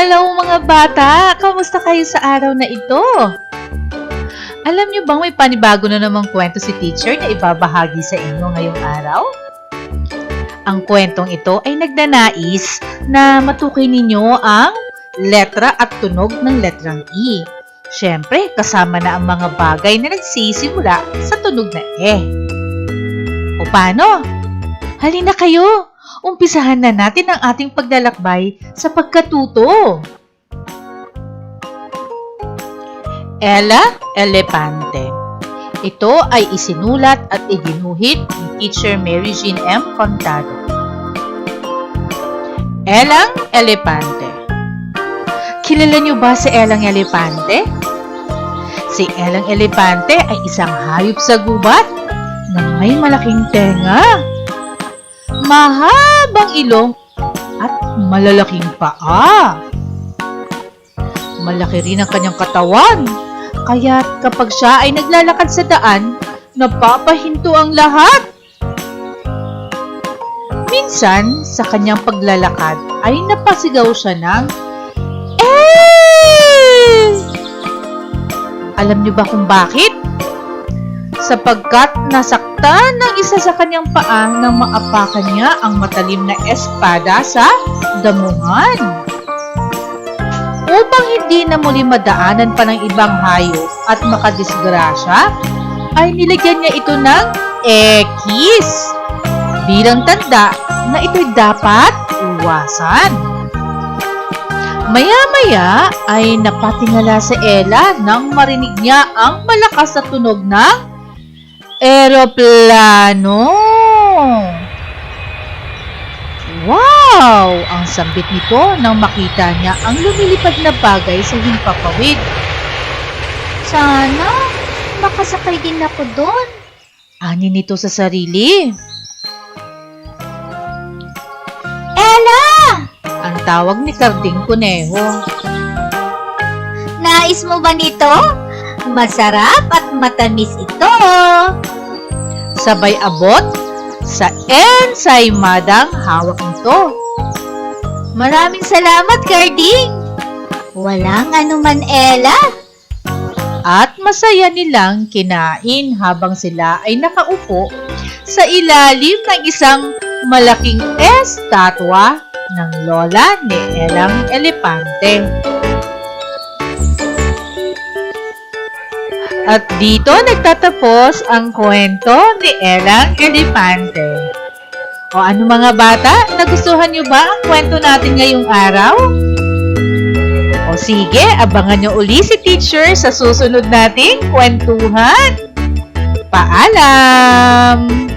Hello mga bata! Kamusta kayo sa araw na ito? Alam niyo bang may panibago na namang kwento si teacher na ibabahagi sa inyo ngayong araw? Ang kwentong ito ay nagnanais na matukoy ninyo ang letra at tunog ng letrang E. Siyempre, kasama na ang mga bagay na nagsisimula sa tunog na E. O paano? Halina kayo! Umpisahan na natin ang ating paglalakbay sa pagkatuto. Ella Elepante. Ito ay isinulat at iginuhit ni Teacher Mary Jean M. Contado. Ellang Elepante. Kilala niyo ba si Ellang Elepante? Si Ellang Elepante ay isang hayop sa gubat na may malaking tenga, mahabang ilong at malalaking paa. Malaki rin ang kanyang katawan, kaya't kapag siya ay naglalakad sa daan, napapahinto ang lahat. Minsan, sa kanyang paglalakad ay napasigaw siya ng "Eh!" Alam niyo ba kung bakit? Sapagkat nasaktan ng isa sa kanyang paa nang maapakan niya ang matalim na espada sa damuhan. Upang hindi na muli madaanan pa ng ibang hayop at makadisgrasya, ay nilagyan niya ito ng X bilang tanda na ito'y dapat iwasan. Maya-maya ay napatingala si Ella nang marinig niya ang malakas na tunog ng eroplano. Wow! Ang sambit nito nang makita niya ang lumilipad na bagay sa himpapawid. Sana makasakay din ako doon. Ani nito sa sarili. Ella! Ang tawag ni Karding Kuneho. Nais mo ba nito? Masarap at matamis ito. Sabay abot sa ensaymadang hawak nito. Maraming salamat, Karding. Walang anuman, Ella. At masaya nilang kinain habang sila ay nakaupo sa ilalim ng isang malaking estatwa ng lola ni Ellang Elepante. At dito nagtatapos ang kwento ni Ellang Elepante. O ano mga bata, nagustuhan niyo ba ang kwento natin ngayong araw? O sige, abangan niyo uli si teacher sa susunod nating kwentuhan. Paalam!